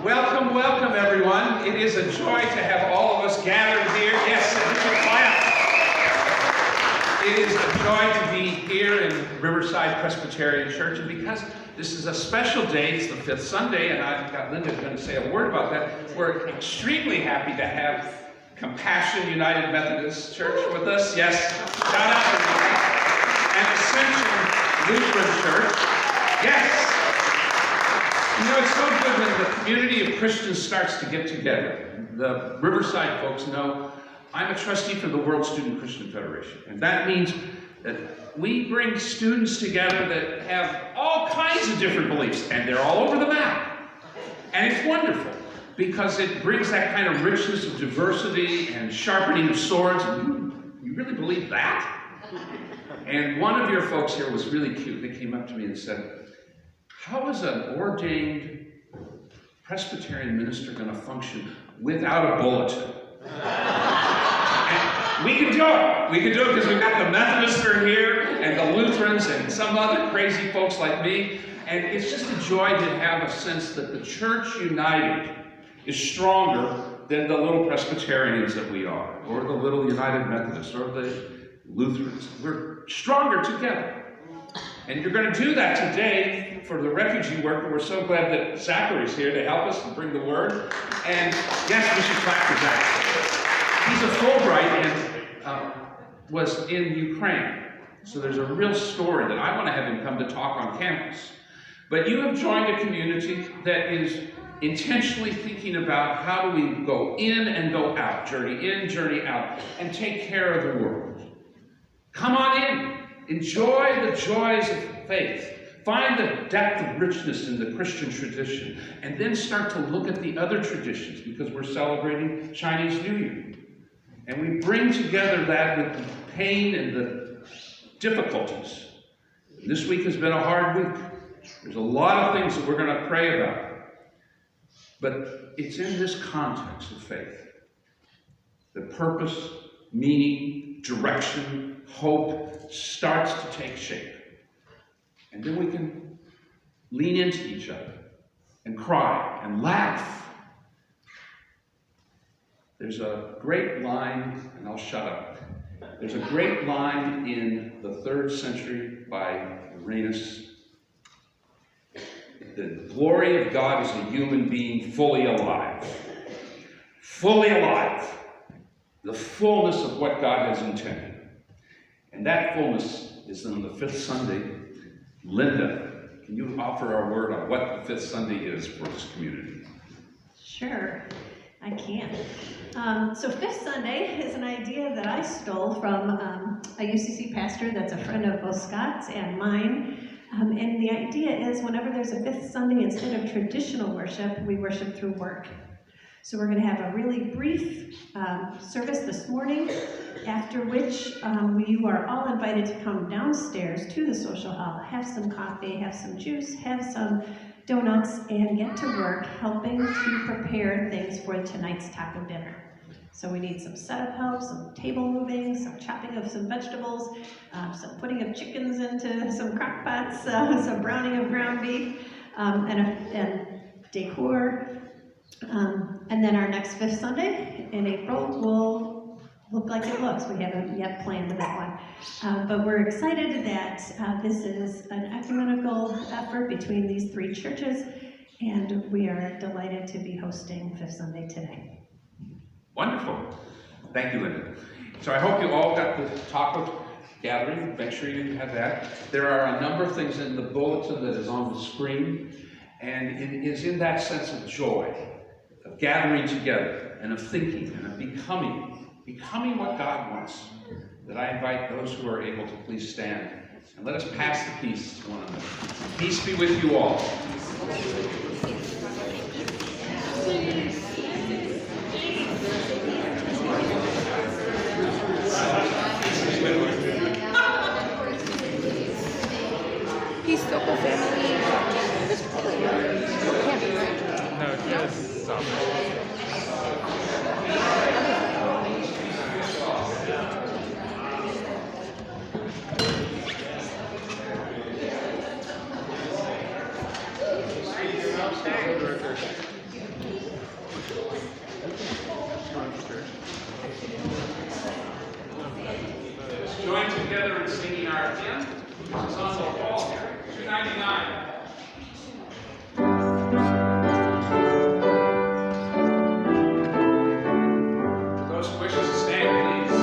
Welcome, welcome, everyone. It is a joy to have all of us gathered here. Yes, it is a joy to be here in Riverside Presbyterian Church, and because this is a special day, it's the fifth Sunday, and I've got Linda going to say a word about that. We're extremely happy to have Compassion United Methodist Church with us. Yes, shout out to them. And Ascension Lutheran Church. Yes. You know, it's so good when the community of Christians starts to get together. The Riverside folks know I'm a trustee for the World Student Christian Federation, and that means that we bring students together that have all kinds of different beliefs, and they're all over the map. And it's wonderful, because it brings that kind of richness of diversity and sharpening of swords. And you really believe that? And one of your folks here was really cute. They came up to me and said, how is an ordained Presbyterian minister going to function without a bulletin? And we can do it. We can do it because we've got the Methodists that are here, and the Lutherans, and some other crazy folks like me. And it's just a joy to have a sense that the Church United is stronger than the little Presbyterians that we are, or the little United Methodists, or the Lutherans. We're stronger together. And you're going to do that today for the refugee work, and we're so glad that Zachary's here to help us and bring the word. And yes, we should clap for Zachary. He's a Fulbright and was in Ukraine. So there's a real story that I want to have him come to talk on campus. But you have joined a community that is intentionally thinking about how do we go in and go out, journey in, journey out, and take care of the world. Come on in. Enjoy the joys of faith. Find the depth of richness in the Christian tradition, and then start to look at the other traditions, because we're celebrating Chinese New Year. And we bring together that with the pain and the difficulties. This week has been a hard week. There's a lot of things that we're going to pray about. But it's in this context of faith that purpose, meaning, direction, hope starts to take shape. And then we can lean into each other and cry and laugh. There's a great line, and I'll shut up. There's a great line in the 3rd century by Irenaeus. The glory of God is a human being fully alive. Fully alive. The fullness of what God has intended. And that fullness is on the 5th Sunday. Linda, can you offer our word on what the 5th Sunday is for this community? Sure, I can. So 5th Sunday is an idea that I stole from a UCC pastor that's a friend of both Scott's and mine. And the idea is whenever there's a 5th Sunday, instead of traditional worship, we worship through work. So we're going to have a really brief service this morning, after which you are all invited to come downstairs to the social hall, have some coffee, have some juice, have some donuts, and get to work helping to prepare things for tonight's taco dinner. So we need some setup help, some table moving, some chopping of some vegetables, some putting of chickens into some crock pots, some browning of ground beef, and decor. And then our next 5th Sunday in April will look like it looks. We haven't yet planned that one. But we're excited that this is an ecumenical effort between these 3 churches, and we are delighted to be hosting 5th Sunday today. Wonderful. Thank you, Linda. So I hope you all got the taco gathering. Make sure you have that. There are a number of things in the bulletin that is on the screen, and it is in that sense of joy, of gathering together, and of thinking, and of becoming what God wants, that I invite those who are able to please stand, and let us pass the peace to one another. Peace be with you all. Peace, local family. No, just stop. which is on the wall here, $2.99. Those who wish to stand, please.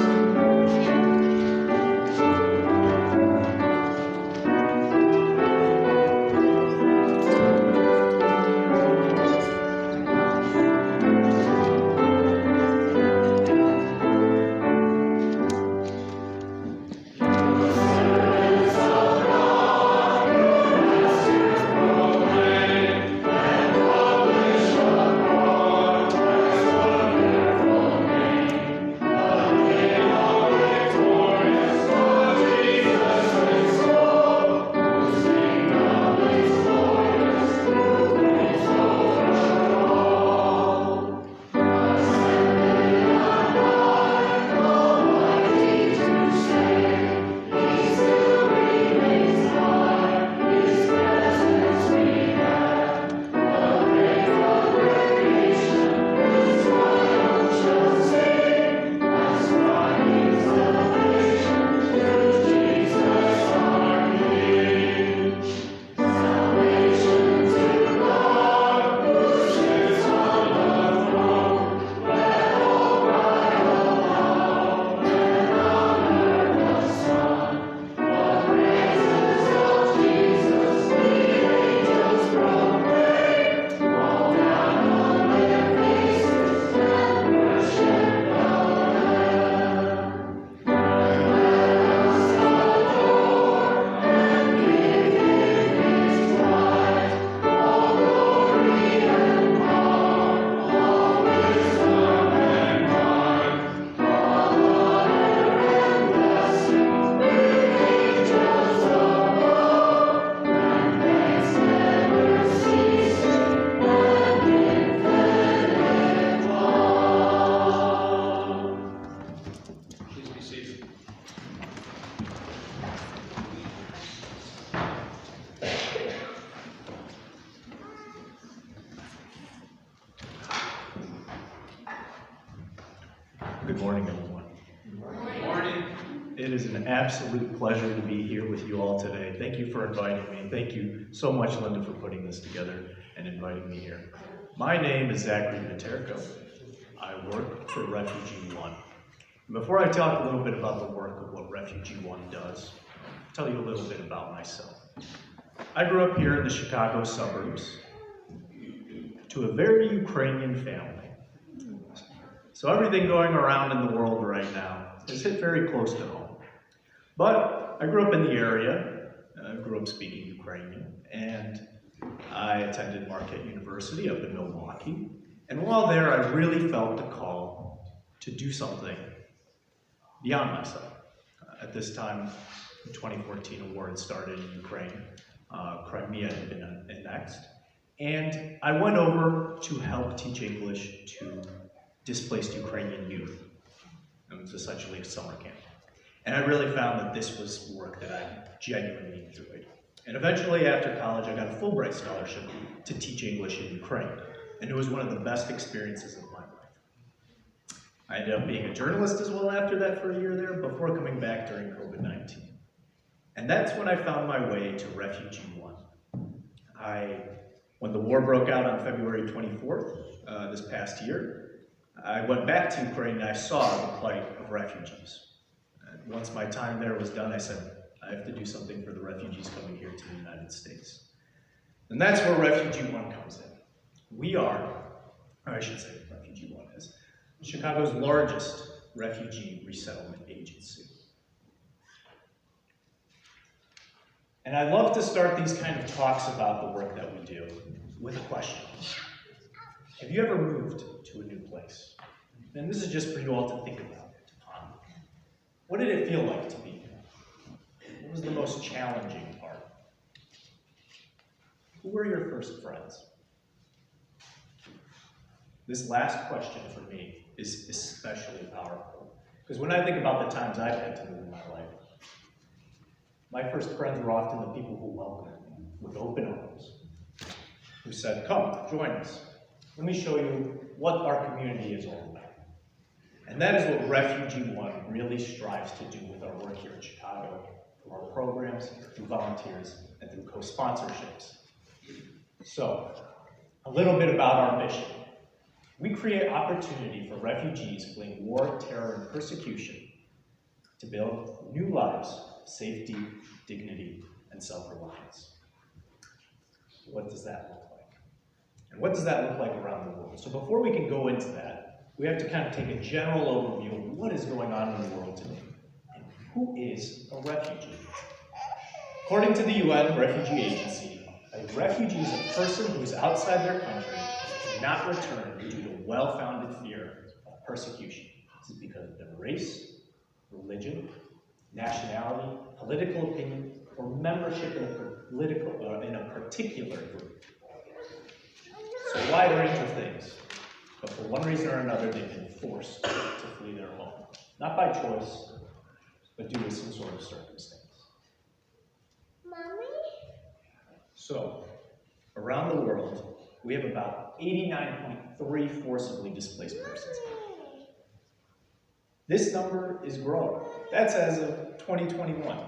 Please be seated. Good morning, everyone. Good morning. It is an absolute pleasure to be here with you all today. Thank you for inviting me, and thank you so much, Linda, for putting this together and inviting me here. My name is Zachary Viterko. I work for Refugee One. Before I talk a little bit about the work of what Refugee One does, I'll tell you a little bit about myself. I grew up here in the Chicago suburbs to a very Ukrainian family. So everything going around in the world right now is hit very close to home. But I grew up in the area, grew up speaking Ukrainian, and I attended Marquette University up in Milwaukee. And while there, I really felt the call to do something beyond myself. At this time, in 2014, a war had started in Ukraine. Crimea had been annexed. And I went over to help teach English to displaced Ukrainian youth. It was essentially a summer camp. And I really found that this was work that I genuinely enjoyed. And eventually, after college, I got a Fulbright scholarship to teach English in Ukraine. And it was one of the best experiences of my life. I ended up being a journalist as well after that for a year there, before coming back during COVID-19. And that's when I found my way to Refugee One. When the war broke out on February 24th, this past year, I went back to Ukraine and I saw the plight of refugees. And once my time there was done, I said, I have to do something for the refugees coming here to the United States. And that's where Refugee One comes in. We are, or I should say Refugee One is, Chicago's largest refugee resettlement agency. And I love to start these kind of talks about the work that we do with a question. Have you ever moved to a new place? And this is just for you all to think about, to ponder. What did it feel like to be here? What was the most challenging part? Who were your first friends? This last question for me is especially powerful, because when I think about the times I've had to move in my life, my first friends were often the people who welcomed me with open arms, who said, come, join us. Let me show you what our community is all about. And that is what Refugee One really strives to do with our work here in Chicago through our programs, through volunteers, and through co-sponsorships. So, a little bit about our mission. We create opportunity for refugees fleeing war, terror, and persecution to build new lives of safety, dignity, and self-reliance. What does that look like? And what does that look like around the world? So before we can go into that, we have to kind of take a general overview of what is going on in the world today. And who is a refugee? According to the UN Refugee Agency, a refugee is a person who is outside their country and cannot return due to well-founded fear of persecution. This is because of their race, religion, nationality, political opinion, or membership in a particular group. So a wide range of things, but for one reason or another, they've been forced to flee their home. Not by choice, but due to some sort of circumstance. Mommy? So, around the world, we have about 89.3 forcibly displaced persons. This number is growing. That's as of 2021.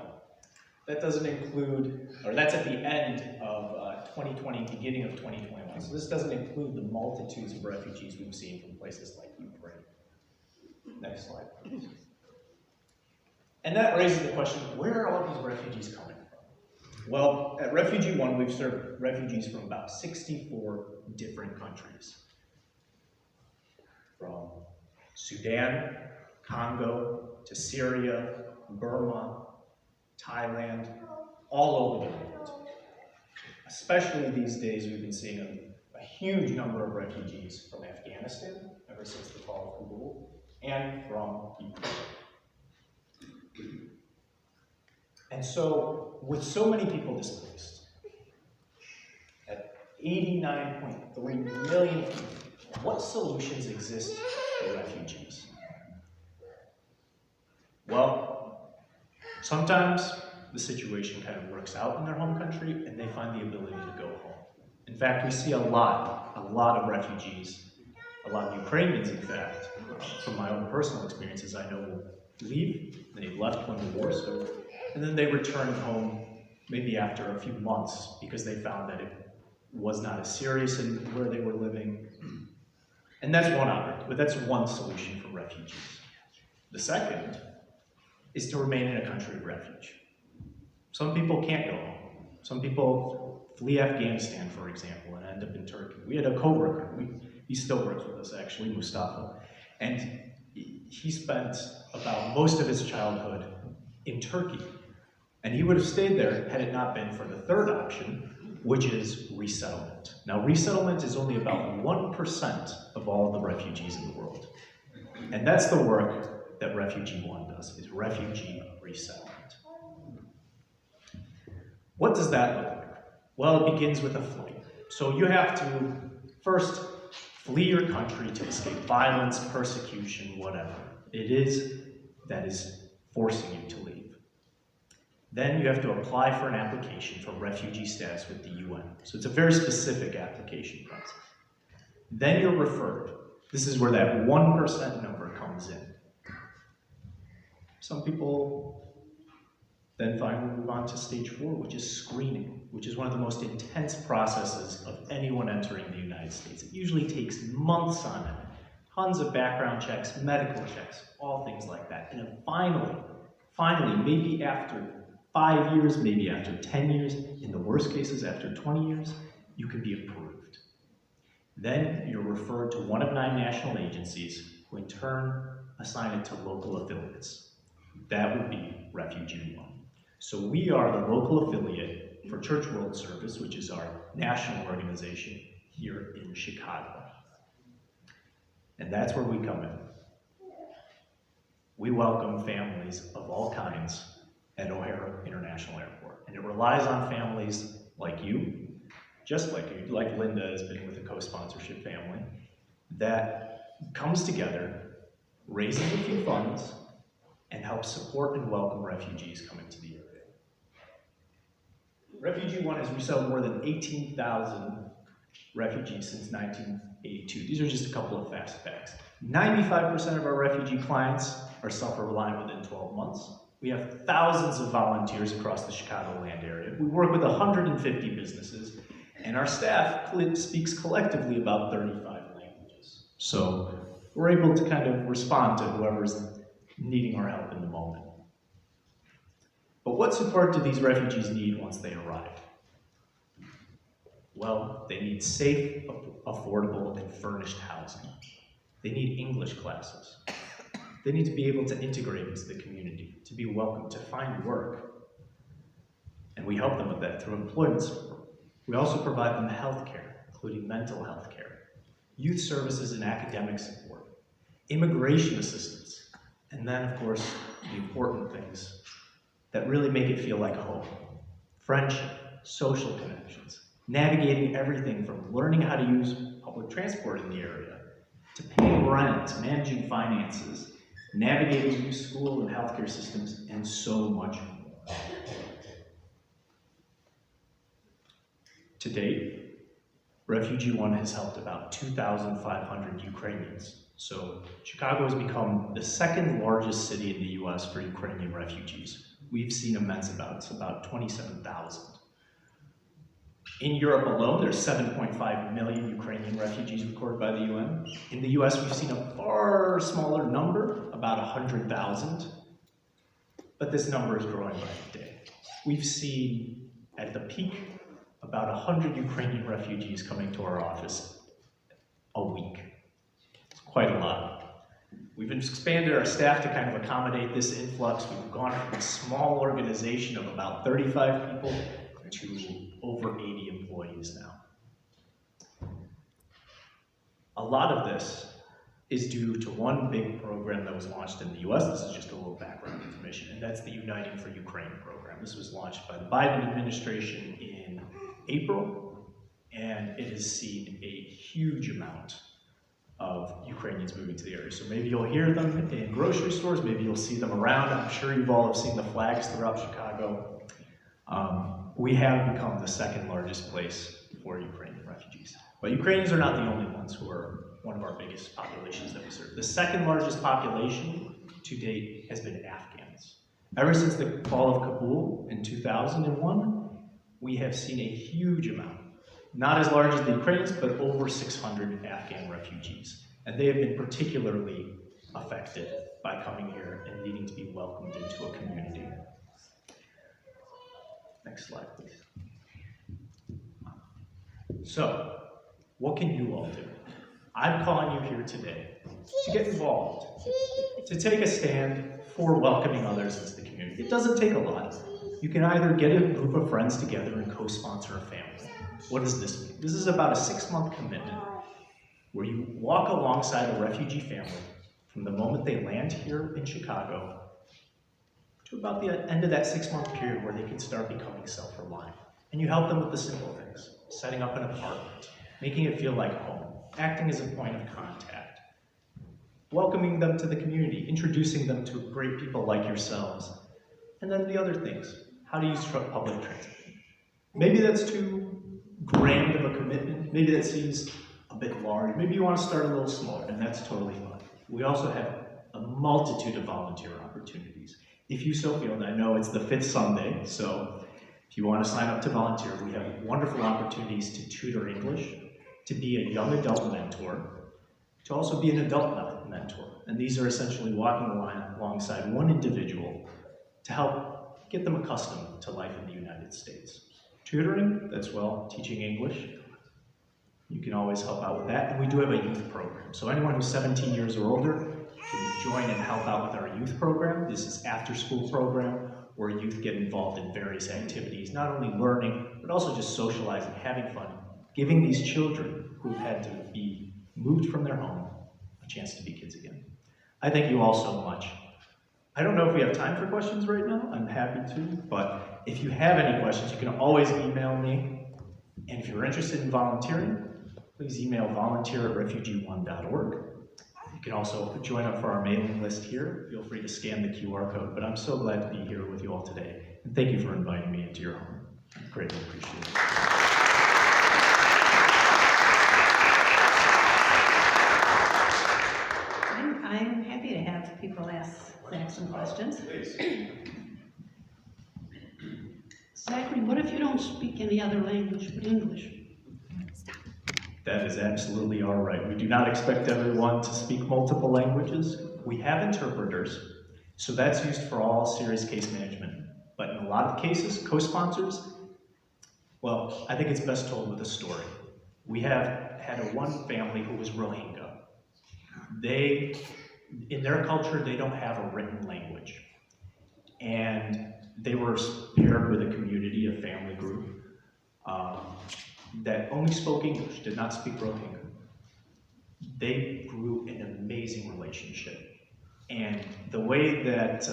That doesn't include, or that's at the end of 2020, beginning of 2021. So this doesn't include the multitudes of refugees we've seen from places like Ukraine. Next slide, please. And that raises the question, where are all these refugees coming from? Well, at Refugee One, we've served refugees from about 64 different countries. From Sudan, Congo, to Syria, Burma, Thailand, all over the world. Especially these days, we've been seeing a huge number of refugees from Afghanistan, ever since the fall of Kabul, and from Ukraine. And so, with so many people displaced, at 89.3 million people, what solutions exist for refugees? Well, sometimes the situation kind of works out in their home country and they find the ability to go home. In fact, we see a lot of refugees, a lot of Ukrainians, in fact, from my own personal experiences, I know will leave, and they've left when the war started, and then they return home maybe after a few months because they found that it was not as serious in where they were living. And that's one solution for refugees. The second is to remain in a country of refuge. Some people can't go home. Some people flee Afghanistan, for example, and end up in Turkey. We had a coworker, he still works with us actually, Mustafa, and he spent about most of his childhood in Turkey. And he would have stayed there had it not been for the third option, which is resettlement. Now, resettlement is only about 1% of all the refugees in the world. And that's the work that Refugee One does, is refugee resettlement. What does that look like? Well, it begins with a flight. So you have to first flee your country to escape violence, persecution, whatever it is that is forcing you to leave. Then you have to apply for an application for refugee status with the UN. So it's a very specific application process. Then you're referred. This is where that 1% number comes in. Some people then finally move on to stage 4, which is screening, which is one of the most intense processes of anyone entering the United States. It usually takes months on it. Tons of background checks, medical checks, all things like that. And then finally, maybe after 5 years, maybe after 10 years, in the worst cases, after 20 years, you can be approved. Then you're referred to one of 9 national agencies who in turn assign it to local affiliates. That would be Refugee One. So we are the local affiliate for Church World Service, which is our national organization here in Chicago. And that's where we come in. We welcome families of all kinds at O'Hare International Airport. And it relies on families like you, just like you, like Linda has been with a co-sponsorship family, that comes together, raises a few funds, and helps support and welcome refugees coming to the area. Refugee One has resettled more than 18,000 refugees since 1982. These are just a couple of fast facts. 95% of our refugee clients are self-reliant within 12 months. We have thousands of volunteers across the Chicagoland area. We work with 150 businesses, and our staff speaks collectively about 35 languages. So we're able to kind of respond to whoever's needing our help in the moment. But what support do these refugees need once they arrive? Well, they need safe, affordable, and furnished housing. They need English classes. They need to be able to integrate into the community, to be welcome, to find work. And we help them with that through employment support. We also provide them health care, including mental health care, youth services and academic support, immigration assistance, and then, of course, the important things that really make it feel like home. Friendship, social connections, navigating everything from learning how to use public transport in the area, to paying rent, managing finances, navigating new school and healthcare systems, and so much more. To date, Refugee One has helped about 2,500 Ukrainians. So Chicago has become the second largest city in the US for Ukrainian refugees. We've seen immense amounts, about 27,000. In Europe alone, there's 7.5 million Ukrainian refugees recorded by the UN. In the US, we've seen a far smaller number, about 100,000. But this number is growing by the day. We've seen, at the peak, about 100 Ukrainian refugees coming to our office a week. It's quite a lot. We've expanded our staff to kind of accommodate this influx. We've gone from a small organization of about 35 people to over 80 employees now. A lot of this is due to one big program that was launched in the US. This is just a little background information, and that's the Uniting for Ukraine program. This was launched by the Biden administration in April, and it has seen a huge amount of Ukrainians moving to the area. So maybe you'll hear them in grocery stores, maybe you'll see them around. I'm sure you've all have seen the flags throughout Chicago. We have become the second largest place for Ukrainian refugees. But Ukrainians are not the only ones who are one of our biggest populations that we serve. The second largest population to date has been Afghans. Ever since the fall of Kabul in 2001, we have seen a huge amount, not as large as the Ukrainians, but over 600 Afghan refugees. And they have been particularly affected by coming here and needing to be welcomed into a community. Next slide, please. So, what can you all do? I'm calling you here today to get involved, to take a stand for welcoming others into the community. It doesn't take a lot. You can either get a group of friends together and co-sponsor a family. What does this mean? This is about a 6-month commitment where you walk alongside a refugee family from the moment they land here in Chicago to about the end of that 6-month period where they can start becoming self-reliant. And you help them with the simple things, setting up an apartment, making it feel like home, acting as a point of contact, welcoming them to the community, introducing them to great people like yourselves, and then the other things, how to use public transit. Maybe that's too grand of a commitment, maybe that seems a bit large, maybe you want to start a little smaller, and that's totally fine. We also have a multitude of volunteer opportunities. If you so feel, and I know it's the 5th Sunday, so if you want to sign up to volunteer, we have wonderful opportunities to tutor English, to be a young adult mentor, to also be an adult mentor. And these are essentially walking alongside one individual to help get them accustomed to life in the United States. Tutoring, that's well, teaching English. You can always help out with that. And we do have a youth program. So anyone who's 17 years or older can join and help out with our youth program. This is after-school program where youth get involved in various activities, not only learning, but also just socializing, having fun, giving these children who've had to be moved from their home a chance to be kids again. I thank you all so much. I don't know if we have time for questions right now. I'm happy to, but if you have any questions, you can always email me. And if you're interested in volunteering, please email volunteer@refugeeone.org. You can also join up for our mailing list here. Feel free to scan the QR code, but I'm so glad to be here with you all today. And thank you for inviting me into your home. I greatly appreciate it. I'm happy to have people ask Zach some questions. Zachary, what if you don't speak any other language but English? That is absolutely all right. We do not expect everyone to speak multiple languages. We have interpreters, so that's used for all serious case management. But in a lot of cases, co-sponsors, well, I think it's best told with a story. We have had one family who was Rohingya. In their culture, they don't have a written language. And they were paired with a community, a family group, that only spoke English, did not speak Rohingya. They grew an amazing relationship. And the way that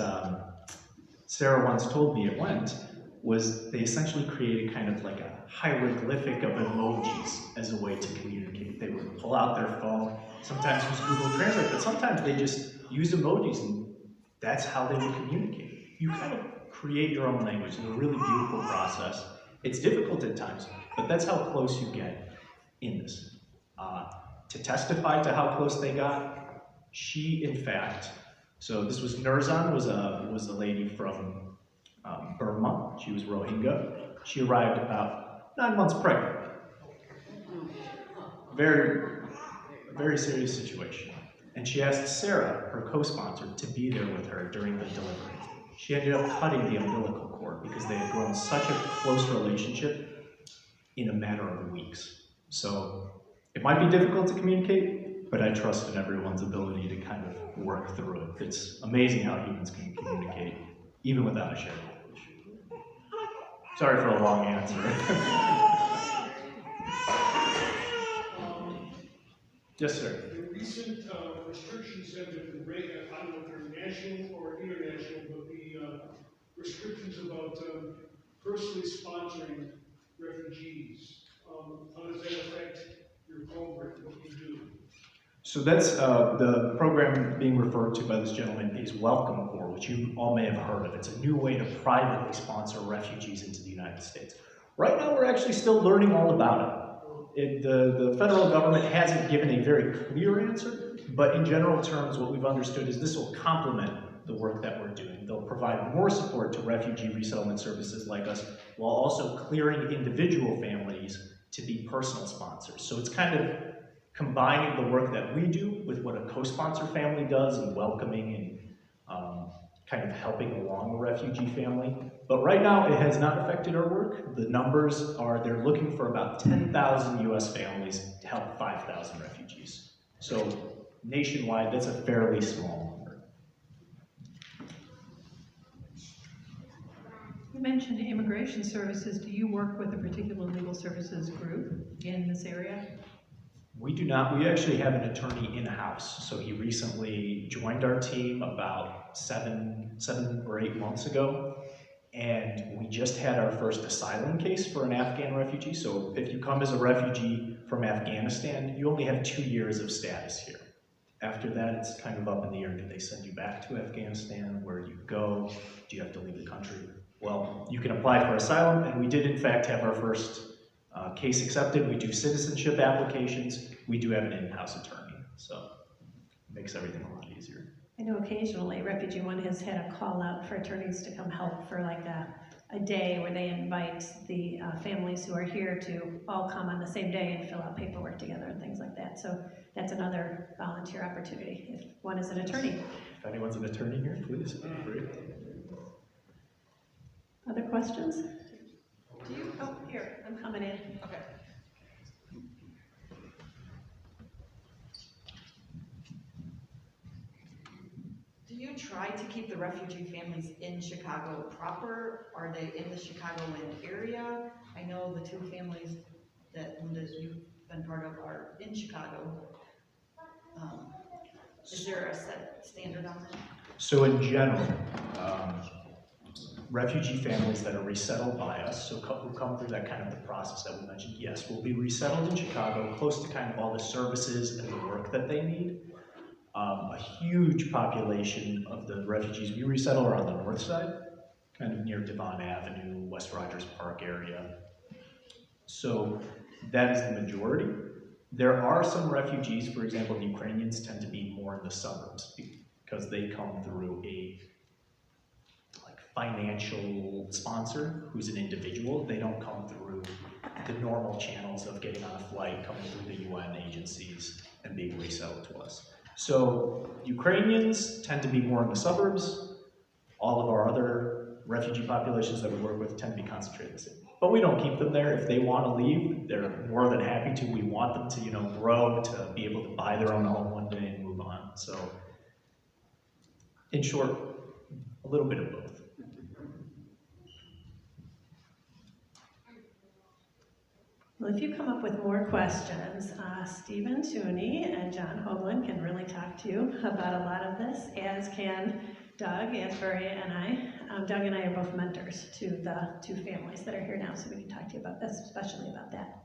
Sarah once told me it went was they essentially created kind of like a hieroglyphic of emojis as a way to communicate. They would pull out their phone, sometimes use Google Translate, but sometimes they just use emojis, and that's how they would communicate. You kind of create your own language. It's a really beautiful process. It's difficult at times, but that's how close you get in this. To testify to how close they got, she, in fact, so this was Nurzan, was a lady from Burma. She was Rohingya. She arrived about 9 months pregnant. Very serious situation. And she asked Sarah, her co-sponsor, to be there with her during the delivery. She ended up cutting the umbilical cord because they had grown such a close relationship in a matter of weeks. So it might be difficult to communicate, but I trust in everyone's ability to kind of work through it. It's amazing how humans can communicate, even without a shared language. Sorry for a long answer. Yes, sir. The recent restrictions have been raised, I don't know if they're national or international, but the restrictions about personally sponsoring refugees. How does that affect your program, what you do? So that's the program being referred to by this gentleman is Welcome Corps, which you all may have heard of. It's a new way to privately sponsor refugees into the United States. Right now, we're actually still learning all about it. The federal government hasn't given a very clear answer, but in general terms, what we've understood is this will complement the work that we're doing. They'll provide more support to refugee resettlement services like us, while also clearing individual families to be personal sponsors. So it's kind of combining the work that we do with what a co-sponsor family does and welcoming and kind of helping along a refugee family. But right now, it has not affected our work. The numbers are, they're looking for about 10,000 US families to help 5,000 refugees. So nationwide, that's a fairly small number. You mentioned immigration services. Do you work with a particular legal services group in this area? We do not. We actually have an attorney in-house. So he recently joined our team about seven or 8 months ago. And we just had our first asylum case for an Afghan refugee. So if you come as a refugee from Afghanistan, you only have 2 years of status here. After that, it's kind of up in the air. Do they send you back to Afghanistan? Where do you go? Do you have to leave the country? Well, you can apply for asylum, and we did in fact have our first case accepted. We do citizenship applications. We do have an in-house attorney, so it makes everything a lot easier. I know occasionally Refugee One has had a call out for attorneys to come help for like a day where they invite the families who are here to all come on the same day and fill out paperwork together and things like that. So that's another volunteer opportunity if one is an attorney. If anyone's an attorney here, please feel free. Other questions? Do you? Oh, here, I'm coming in. Okay. Do you try to keep the refugee families in Chicago proper? Are they in the Chicagoland area? I know the two families that Linda, you've been part of are in Chicago. Is there a set standard on that? So in general, refugee families that are resettled by us, so who come through that kind of the process that we mentioned, yes, will be resettled in Chicago, close to kind of all the services and the work that they need. A huge population of the refugees we resettle are on the north side, kind of near Devon Avenue, West Rogers Park area. So that is the majority. There are some refugees, for example, the Ukrainians tend to be more in the suburbs, because they come through a financial sponsor who's an individual. They don't come through the normal channels of getting on a flight, coming through the UN agencies and being resettled to us. So Ukrainians tend to be more in the suburbs. All of our other refugee populations that we work with tend to be concentrated in the city. But we don't keep them there. If they want to leave, they're more than happy to. We want them to, grow, to be able to buy their own home one day and move on. So, in short, a little bit of both. Well, if you come up with more questions, Stephen Tooney and John Hoagland can really talk to you about a lot of this, as can Doug, Asbury, and I. Doug and I are both mentors to the two families that are here now, so we can talk to you about this, especially about that.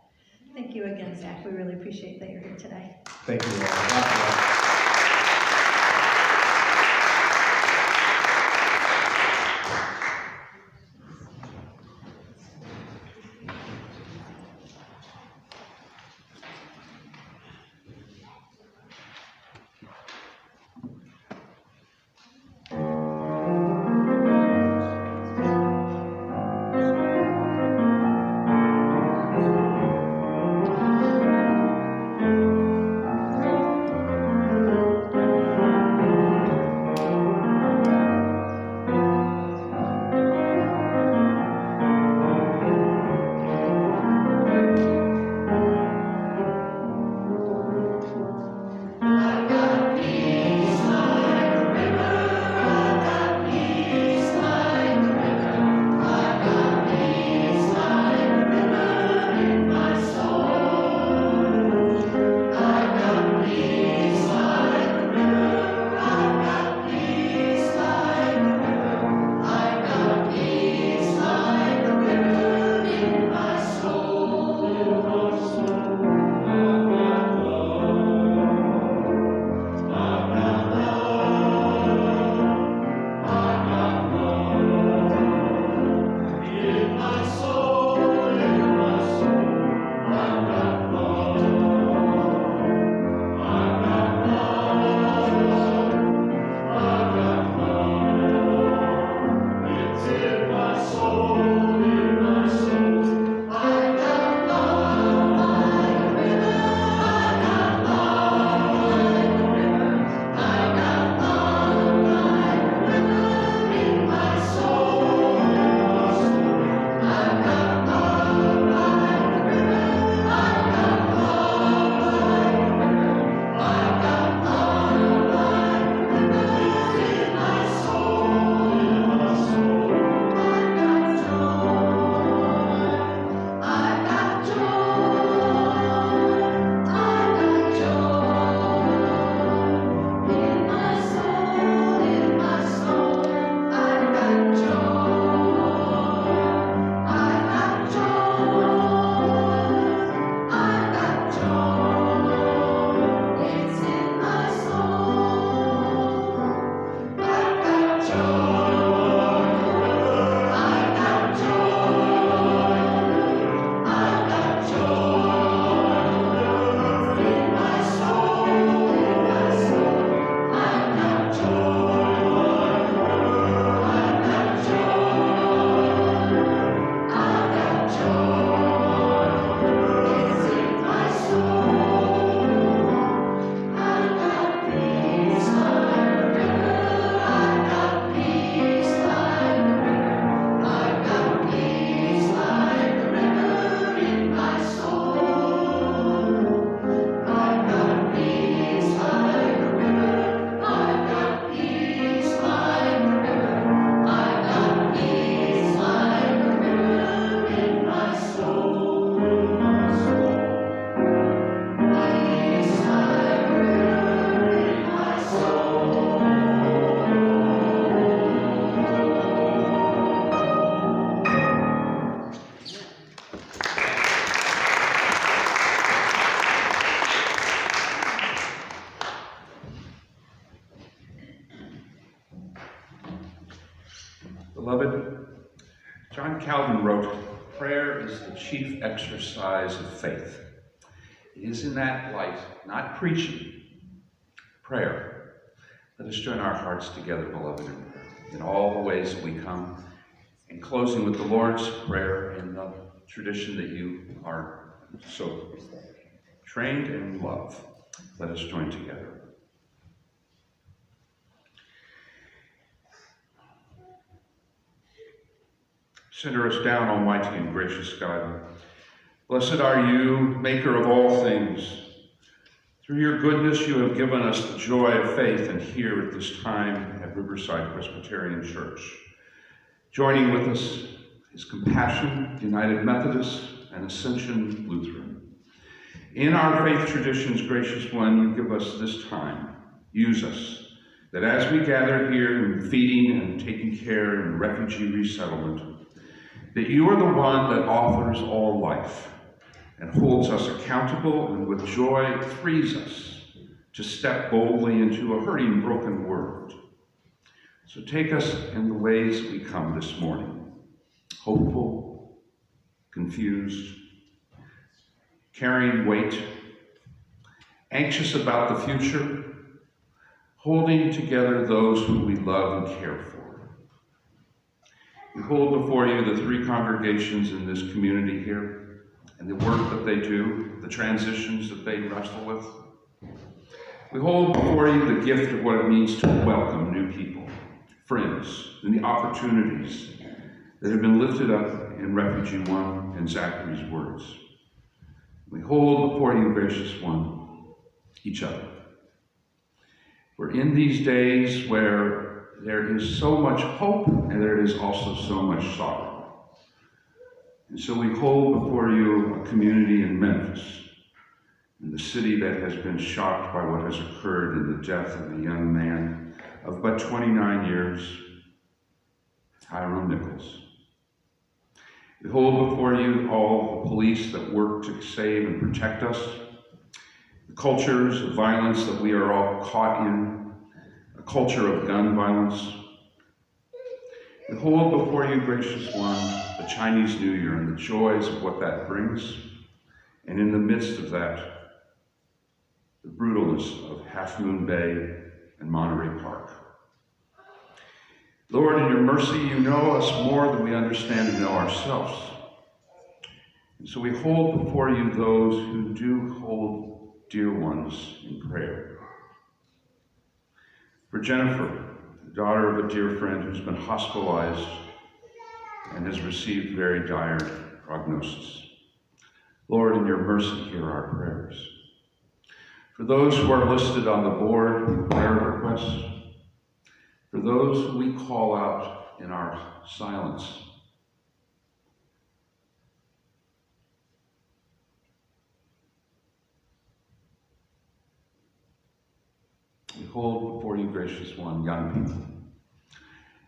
Thank you again, Zach. We really appreciate that you're here today. Thank you all. Beloved, John Calvin wrote, "Prayer is the chief exercise of faith." It is in that light, not preaching, prayer, Let us join our hearts together, beloved, in all the ways that we come, in closing with the Lord's Prayer in the tradition that you are so trained and love. Let us join together. Center us down, Almighty and gracious God. Blessed are you, maker of all things. Through your goodness, you have given us the joy of faith, and here at this time at Riverside Presbyterian Church. Joining with us is Compassion, United Methodist, and Ascension Lutheran. In our faith traditions, gracious one, you give us this time. Use us, that as we gather here in feeding and taking care in refugee resettlement, that you are the one that authors all life and holds us accountable, and with joy frees us to step boldly into a hurting, broken world. So take us in the ways we come this morning, hopeful, confused, carrying weight, anxious about the future, holding together those who we love and care for. We hold before you the three congregations in this community here, and the work that they do, the transitions that they wrestle with. We hold before you the gift of what it means to welcome new people, friends, and the opportunities that have been lifted up in Refugee One and Zachary's words. We hold before you, gracious one, each other. For in these days where there is so much hope and there is also so much sorrow. And so we hold before you a community in Memphis, in the city that has been shocked by what has occurred in the death of a young man of but 29 years, Tyrone Nichols. We hold before you all the police that work to save and protect us, the cultures of violence that we are all caught in, a culture of gun violence. We hold before you, gracious one, the Chinese New Year and the joys of what that brings, and in the midst of that, the brutalness of Half Moon Bay and Monterey Park. Lord, in your mercy, you know us more than we understand and know ourselves. And so we hold before you those who do hold dear ones in prayer. For Jennifer, the daughter of a dear friend who's been hospitalized and has received very dire prognosis. Lord, in your mercy, hear our prayers. For those who are listed on the board with prayer requests, for those who we call out in our silence, we hold before you, gracious one, young people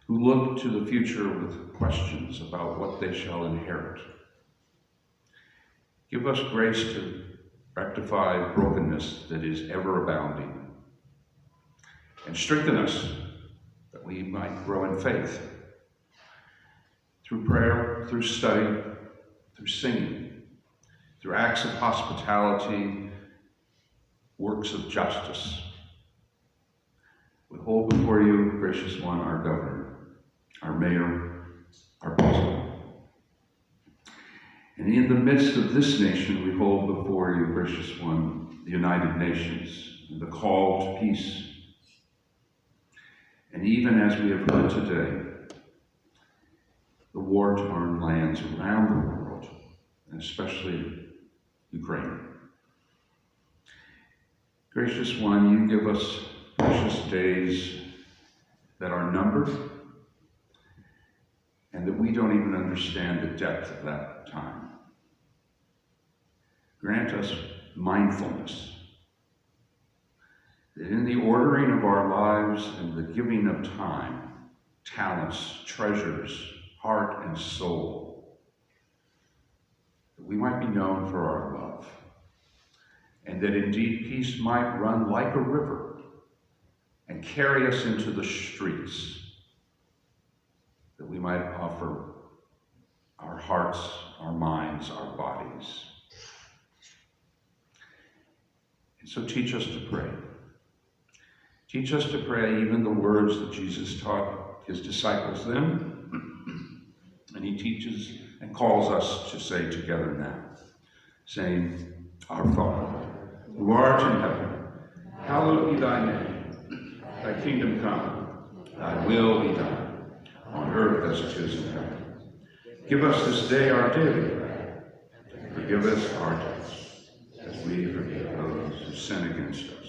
who look to the future with questions about what they shall inherit. Give us grace to rectify brokenness that is ever abounding, and strengthen us that we might grow in faith through prayer, through study, through singing, through acts of hospitality, works of justice. We hold before you, gracious one, our governor, our mayor, our president. And in the midst of this nation, we hold before you, gracious one, the United Nations, and the call to peace. And even as we have heard today, the war-torn lands around the world, and especially Ukraine. Gracious one, you give us precious days that are numbered, and that we don't even understand the depth of that time. Grant us mindfulness, that in the ordering of our lives and the giving of time, talents, treasures, heart, and soul, that we might be known for our love, and that indeed peace might run like a river and carry us into the streets, that we might offer our hearts, our minds, our bodies. And so teach us to pray. Teach us to pray even the words that Jesus taught his disciples then, and he teaches and calls us to say together now, saying, Our Father, who art in heaven, hallowed be thy name. Thy kingdom come, thy will be done, on earth as it is in heaven. Give us this day our daily bread. Forgive us our debts, as we forgive those who sin against us.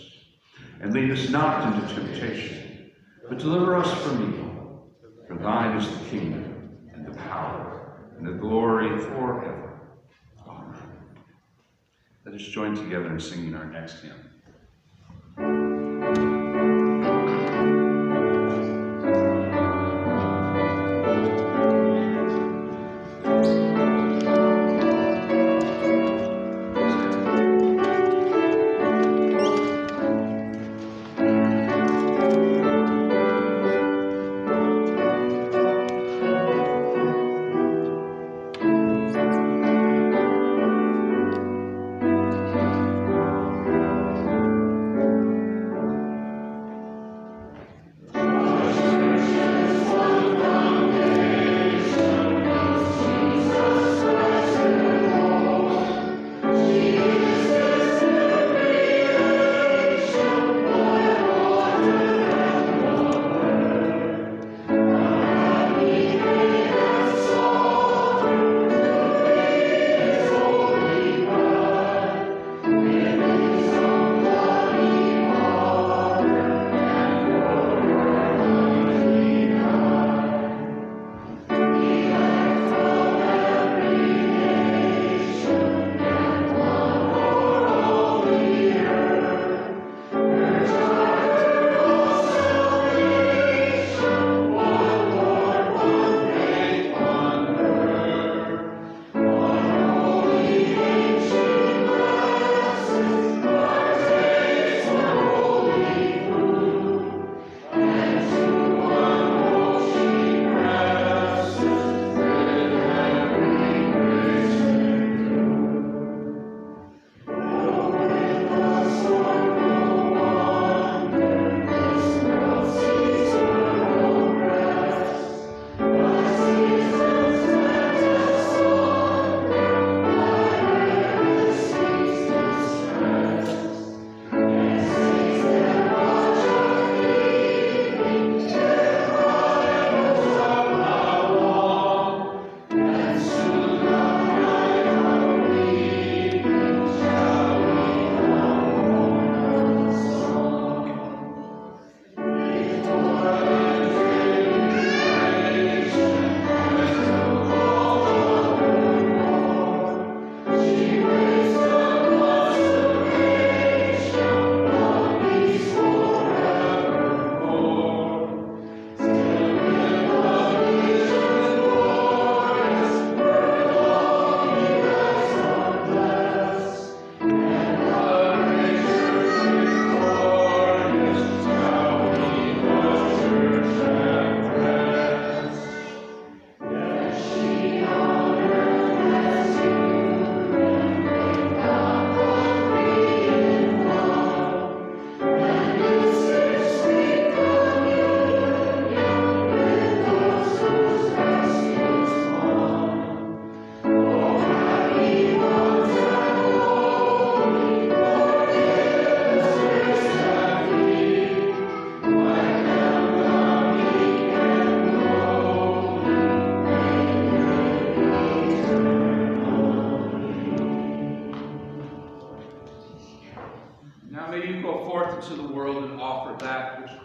And lead us not into temptation, but deliver us from evil. For thine is the kingdom, and the power, and the glory forever. Amen. Let us join together in singing our next hymn.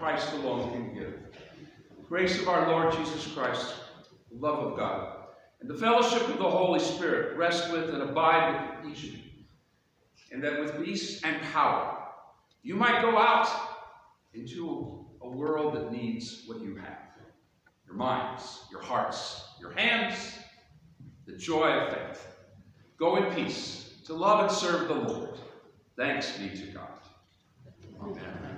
Christ alone can give. The grace of our Lord Jesus Christ, the love of God, and the fellowship of the Holy Spirit rest with and abide with each of you, and that with peace and power you might go out into a world that needs what you have. Your minds, your hearts, your hands, the joy of faith. Go in peace to love and serve the Lord. Thanks be to God. Amen.